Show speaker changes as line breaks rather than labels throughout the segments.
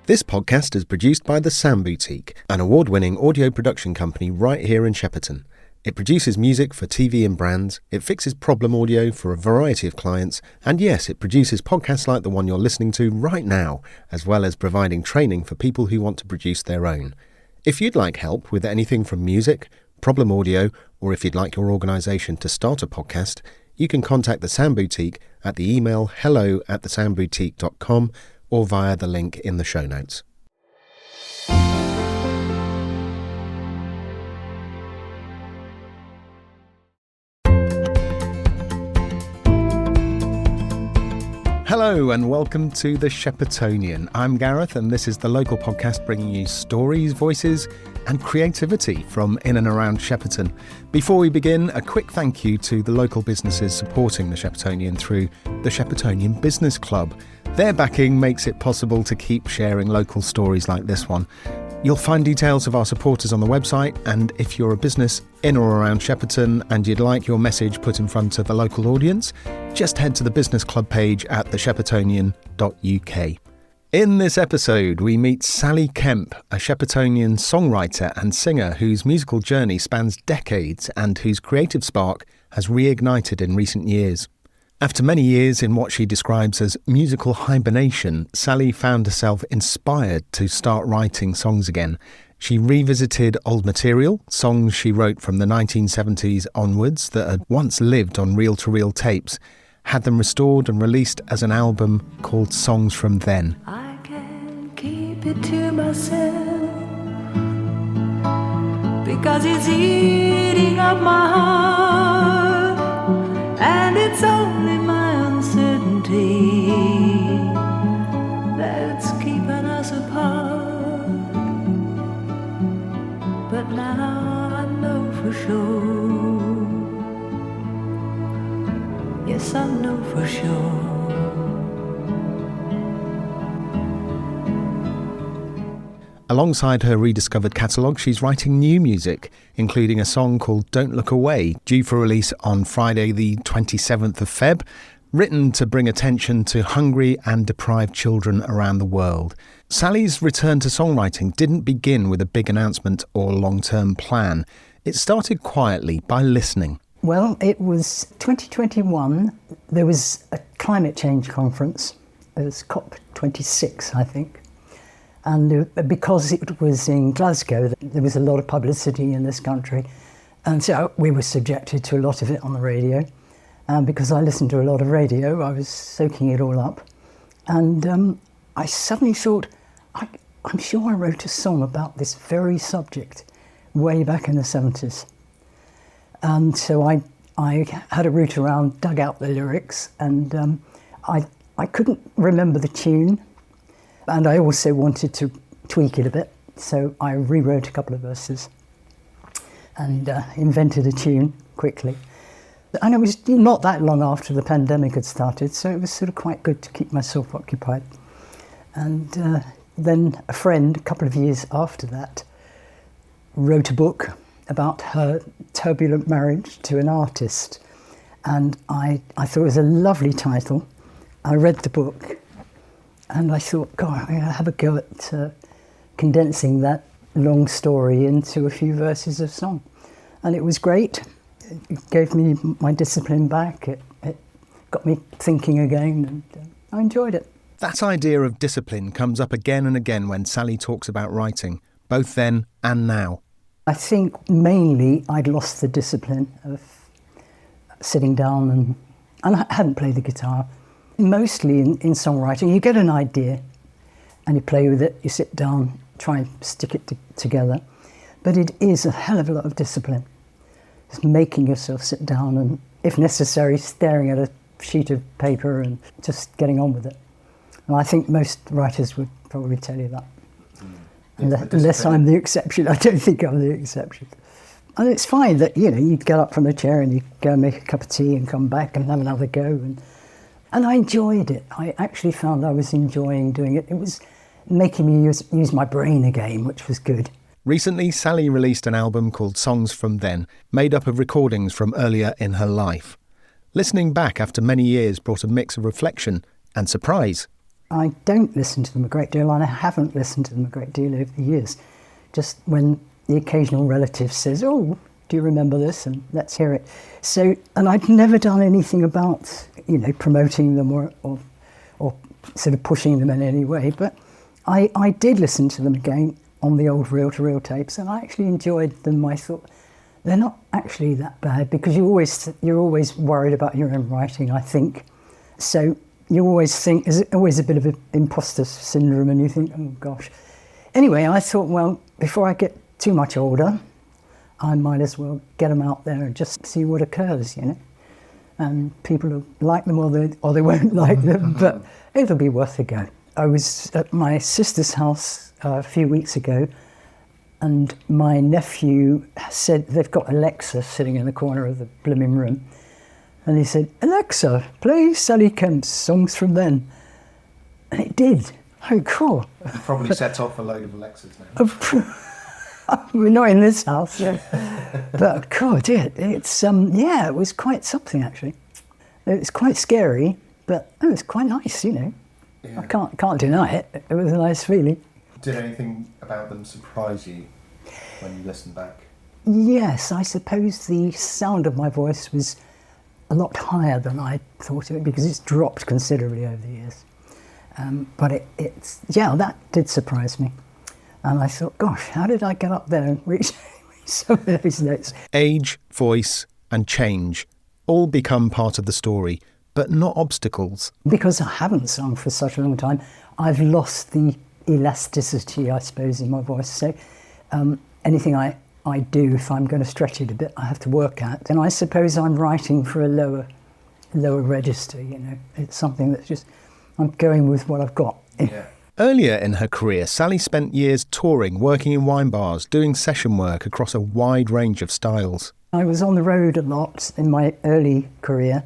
This podcast is produced by the Sound Boutique, an award-winning audio production company right here in Shepperton. It produces music for TV and brands, it fixes problem audio for a variety of clients, and yes, it produces podcasts like the one you're listening to right now, as well as providing training for people who want to produce their own. If you'd like help with anything from music, problem audio, or if you'd like your organisation to start a podcast, you can contact the Sound Boutique at the email hello@thesoundboutique.com or via the link in the show notes. Hello and welcome to the Sheppertonian. I'm Gareth and this is the local podcast bringing you stories, voices and creativity from in and around Shepperton. Before we begin, a quick thank you to the local businesses supporting the Sheppertonian through the Sheppertonian Business Club. Their backing makes it possible to keep sharing local stories like this one. You'll find details of our supporters on the website, and if you're a business in or around Shepperton and you'd like your message put in front of a local audience, just head to the Business Club page at thesheppertonian.uk. In this episode, we meet Sally Kemp, a Sheppertonian songwriter and singer whose musical journey spans decades and whose creative spark has reignited in recent years. After many years in what she describes as musical hibernation, Sally found herself inspired to start writing songs again. She revisited old material, songs she wrote from the 1970s onwards that had once lived on reel-to-reel tapes, had them restored and released as an album called Songs from Then.
I can't keep it to myself because it's eating up my heart, and it's only my uncertainty that's keeping us apart. But now I know for sure, yes I know for sure.
Alongside her rediscovered catalogue, she's writing new music, including a song called Don't Look Away, due for release on Friday the 27th of Feb, written to bring attention to hungry and deprived children around the world. Sally's return to songwriting didn't begin with a big announcement or long-term plan. It started quietly by listening.
Well, it was 2021. There was a climate change conference. It was COP26, I think. And because it was in Glasgow, there was a lot of publicity in this country. And so we were subjected to a lot of it on the radio. And because I listened to a lot of radio, I was soaking it all up. And I suddenly thought, I'm sure I wrote a song about this very subject way back in the 70s. And so I had a route around, dug out the lyrics, and I couldn't remember the tune. And I also wanted to tweak it a bit, so I rewrote a couple of verses and invented a tune quickly. And it was not that long after the pandemic had started, so it was sort of quite good to keep myself occupied. And then a friend, a couple of years after that, wrote a book about her turbulent marriage to an artist. And I thought it was a lovely title. I read the book. And I thought, God, I'm going to have a go at condensing that long story into a few verses of song. And it was great. It gave me my discipline back. It got me thinking again, and I enjoyed it.
That idea of discipline comes up again and again when Sally talks about writing, both then and now.
I think mainly I'd lost the discipline of sitting down and I hadn't played the guitar. Mostly in songwriting, you get an idea and you play with it, you sit down, try and stick it together. But it is a hell of a lot of discipline. Just making yourself sit down and, if necessary, staring at a sheet of paper and just getting on with it. And I think most writers would probably tell you that. Unless I'm the exception. I don't think I'm the exception. And it's fine that, you get up from the chair and you go and make a cup of tea and come back and have another go. And I enjoyed it. I actually found I was enjoying doing it. It was making me use my brain again, which was good.
Recently, Sally released an album called Songs from Then, made up of recordings from earlier in her life. Listening back after many years brought a mix of reflection and surprise.
I don't listen to them a great deal, and I haven't listened to them a great deal over the years. Just when the occasional relative says, "Oh, do you remember this?" and let's hear it. So, and I'd never done anything about, promoting them or sort of pushing them in any way. But I did listen to them again on the old reel-to-reel tapes, and I actually enjoyed them. I thought they're not actually that bad, because you're always worried about your own writing, I think. So you always think, there's always a bit of an imposter syndrome, and you think, oh gosh. Anyway, I thought, well, before I get too much older, I might as well get them out there and just see what occurs, And people will like them or they won't like them, but it'll be worth a go. I was at my sister's house a few weeks ago, and my nephew said they've got Alexa sitting in the corner of the blooming room. And he said, "Alexa, play Sally Kemp's Songs from Then." And it did. Oh, cool.
You probably set off a load of Alexas now.
We're not in this house, but God, it's it was quite something actually. It was quite scary, but it was quite nice, Yeah. I can't deny it. It was a nice feeling.
Did anything about them surprise you when you listened back?
Yes, I suppose the sound of my voice was a lot higher than I thought it, because it's dropped considerably over the years. But that did surprise me. And I thought, gosh, how did I get up there and reach some of those notes?
Age, voice and change all become part of the story, but not obstacles.
Because I haven't sung for such a long time, I've lost the elasticity, I suppose, in my voice. So anything I do, if I'm going to stretch it a bit, I have to work at. And I suppose I'm writing for a lower register, It's something that's just, I'm going with what I've got.
Yeah. Earlier in her career, Sally spent years touring, working in wine bars, doing session work across a wide range of styles.
I was on the road a lot in my early career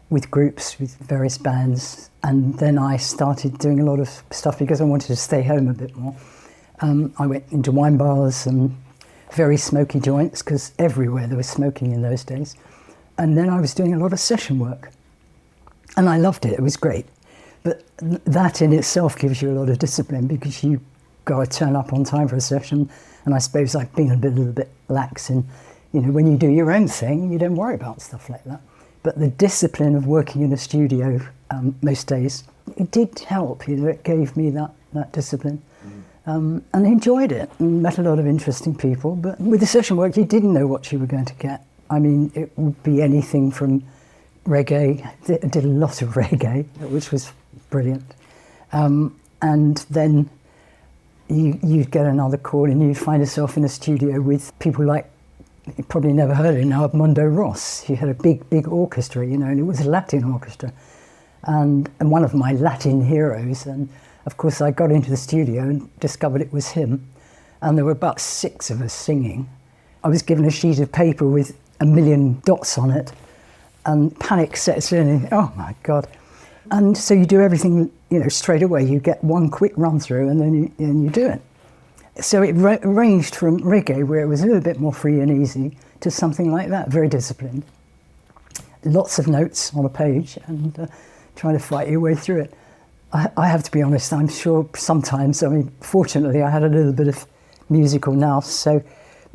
with groups, with various bands, and then I started doing a lot of stuff because I wanted to stay home a bit more. I went into wine bars and very smoky joints, because everywhere there was smoking in those days. And then I was doing a lot of session work, and I loved it. It was great. But that in itself gives you a lot of discipline, because you got to turn up on time for a session. And I suppose I've been a little bit lax in, when you do your own thing, you don't worry about stuff like that. But the discipline of working in a studio most days, it did help. It gave me that discipline. And enjoyed it, and met a lot of interesting people. But with the session work, you didn't know what you were going to get. I mean, it would be anything from reggae. I did a lot of reggae, which was brilliant. And then you'd get another call and you'd find yourself in a studio with people like, you probably never heard of it now, Mondo Ross. He had a big orchestra, and it was a Latin orchestra. And one of my Latin heroes. And of course I got into the studio and discovered it was him. And there were about 6 of us singing. I was given a sheet of paper with 1 million dots on it, and panic sets in, and oh my God. And so you do everything, straight away. You get one quick run through and then you do it. So it ranged from reggae, where it was a little bit more free and easy, to something like that, very disciplined. Lots of notes on a page, and trying to fight your way through it. I have to be honest, I'm sure sometimes, fortunately I had a little bit of musical nous, so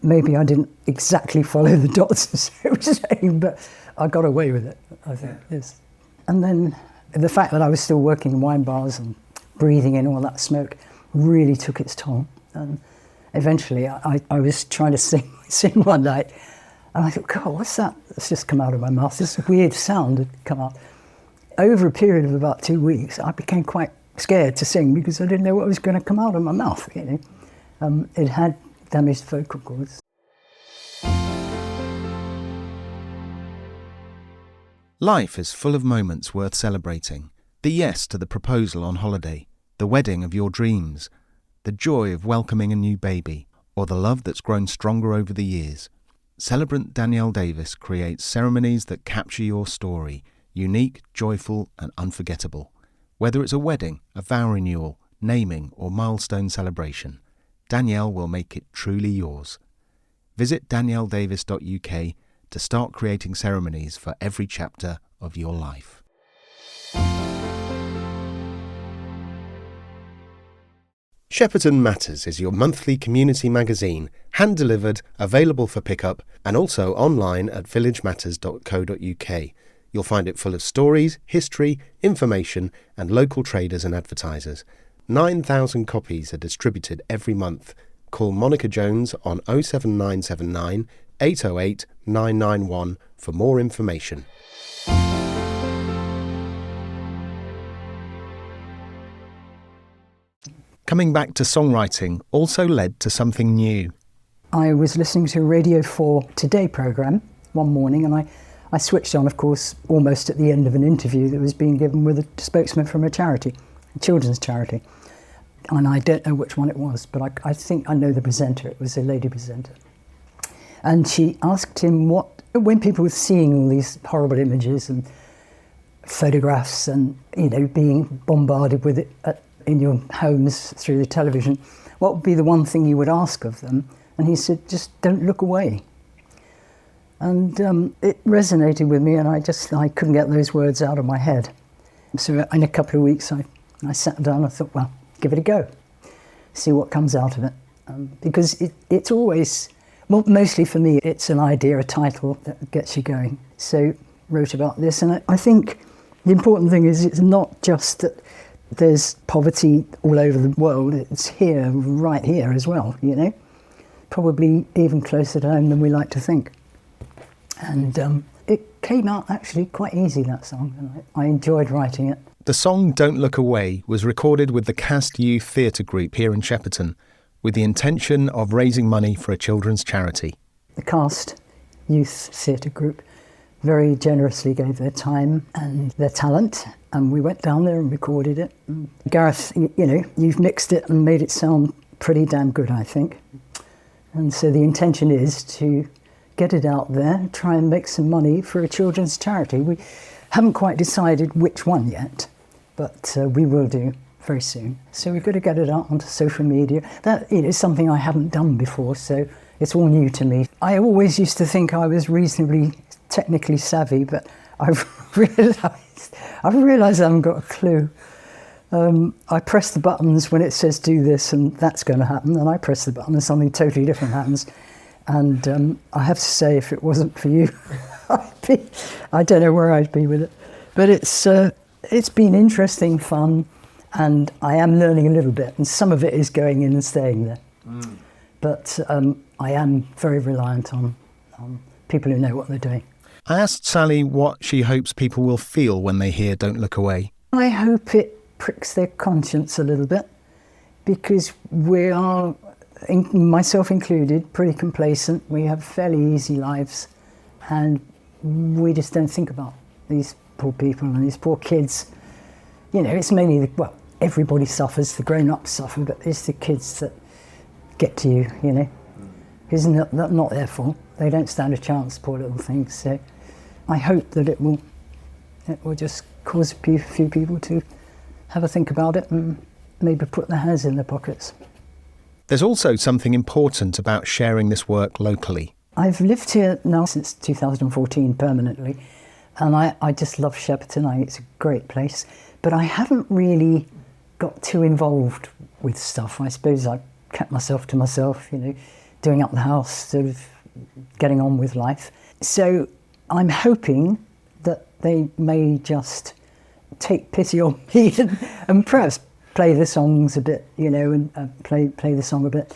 maybe I didn't exactly follow the dots as it was saying, but I got away with it, I think. Yeah. Yes. And then the fact that I was still working in wine bars and breathing in all that smoke really took its toll. And eventually I was trying to sing one night, and I thought, God, what's that? It's just come out of my mouth. This weird sound had come out. Over a period of about 2 weeks, I became quite scared to sing, because I didn't know what was going to come out of my mouth. It had damaged vocal cords.
Life is full of moments worth celebrating. The yes to the proposal on holiday, the wedding of your dreams, the joy of welcoming a new baby, or the love that's grown stronger over the years. Celebrant Danielle Davies creates ceremonies that capture your story, unique, joyful and unforgettable. Whether it's a wedding, a vow renewal, naming or milestone celebration, Danielle will make it truly yours. Visit danielledavis.uk to start creating ceremonies for every chapter of your life. Shepperton Matters is your monthly community magazine, hand-delivered, available for pickup, and also online at villagematters.co.uk. You'll find it full of stories, history, information, and local traders and advertisers. 9,000 copies are distributed every month. Call Monica Jones on 07979 808 991 for more information. Coming back to songwriting also led to something new.
I was listening to a Radio 4 Today programme one morning, and I switched on, of course, almost at the end of an interview that was being given with a spokesman from a charity, a children's charity. And I don't know which one it was, but I think I know the presenter. It was a lady presenter. And she asked him when people were seeing all these horrible images and photographs and, being bombarded with it in your homes through the television, what would be the one thing you would ask of them? And he said, just don't look away. And it resonated with me, and I couldn't get those words out of my head. So in a couple of weeks, I sat down and I thought, well, give it a go, see what comes out of it. Because it's always, well, mostly for me, it's an idea, a title that gets you going. So wrote about this, and I think the important thing is it's not just that there's poverty all over the world, it's here, right here as well, probably even closer to home than we like to think. And it came out actually quite easy, that song, and I enjoyed writing it.
The song Don't Look Away was recorded with the Cast Youth Theatre Group here in Shepperton, with the intention of raising money for a children's charity.
The Cast Youth Theatre Group very generously gave their time and their talent, and we went down there and recorded it. And Gareth, you've mixed it and made it sound pretty damn good, I think. And so the intention is to get it out there, try and make some money for a children's charity. We haven't quite decided which one yet, but we will do very soon. So we've got to get it out onto social media. That is something I haven't done before, so it's all new to me. I always used to think I was reasonably technically savvy, but I've realised I haven't got a clue. I press the buttons when it says do this and that's going to happen, and I press the button and something totally different happens. And I have to say, if it wasn't for you, I don't know where I'd be with it. But it's been interesting, fun, and I am learning a little bit, and some of it is going in and staying there. But I am very reliant on people who know what they're doing.
I asked Sally what she hopes people will feel when they hear Don't Look Away.
I hope it pricks their conscience a little bit, because we are, myself included, pretty complacent. We have fairly easy lives, and we just don't think about these poor people and these poor kids. It's mainly, everybody suffers, the grown-ups suffer, but it's the kids that get to you, It's not their fault. They don't stand a chance, poor little things. So I hope that it will just cause a few people to have a think about it and maybe put their hands in their pockets.
There's also something important about sharing this work locally.
I've lived here now since 2014 permanently, and I just love Shepperton. I think it's a great place, but I haven't really got too involved with stuff. I suppose I kept myself to myself, doing up the house, sort of getting on with life. So I'm hoping that they may just take pity on me and perhaps play the songs a bit, and play the song a bit.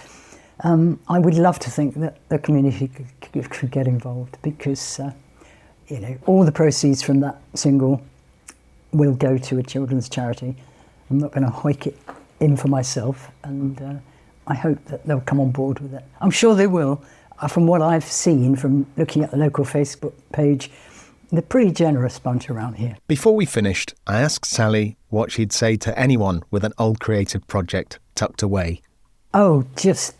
I would love to think that the community could get involved, because, all the proceeds from that single will go to a children's charity. I'm not going to hike it in for myself, and I hope that they'll come on board with it. I'm sure they will. From what I've seen, from looking at the local Facebook page, they're a pretty generous bunch around here.
Before we finished, I asked Sally what she'd say to anyone with an old creative project tucked away.
Oh, just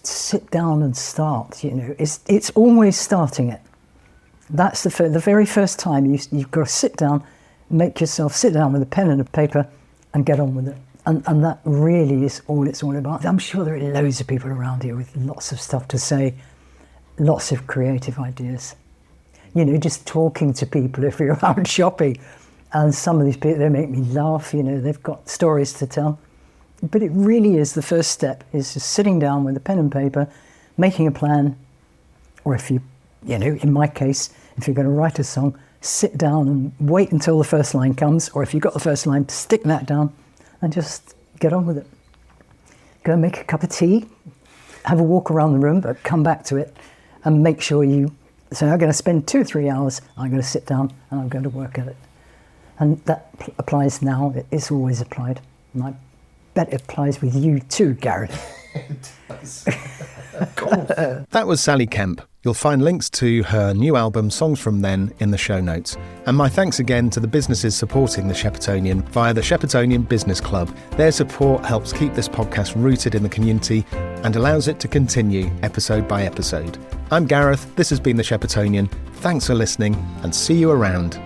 sit down and start. It's always starting it. That's the very first time you've got to sit down, sit down with a pen and a paper, and get on with it. And that really is all it's all about. I'm sure there are loads of people around here with lots of stuff to say, lots of creative ideas. Just talking to people if you're out shopping. And some of these people, they make me laugh, they've got stories to tell. But it really is, the first step is just sitting down with a pen and paper, making a plan, or if in my case, if you're going to write a song, sit down and wait until the first line comes, or if you've got the first line, stick that down and just get on with it. Go and make a cup of tea, have a walk around the room, but come back to it and make sure so I'm going to spend 2 or 3 hours, I'm going to sit down and I'm going to work at it. And that applies now, it's always applied. And I bet it applies with you too, Gareth.
It does. Of course. That was Sally Kemp. You'll find links to her new album, Songs From Then, in the show notes. And my thanks again to the businesses supporting the Sheppertonian via the Sheppertonian Business Club. Their support helps keep this podcast rooted in the community and allows it to continue episode by episode. I'm Gareth, this has been the Sheppertonian. Thanks for listening and see you around.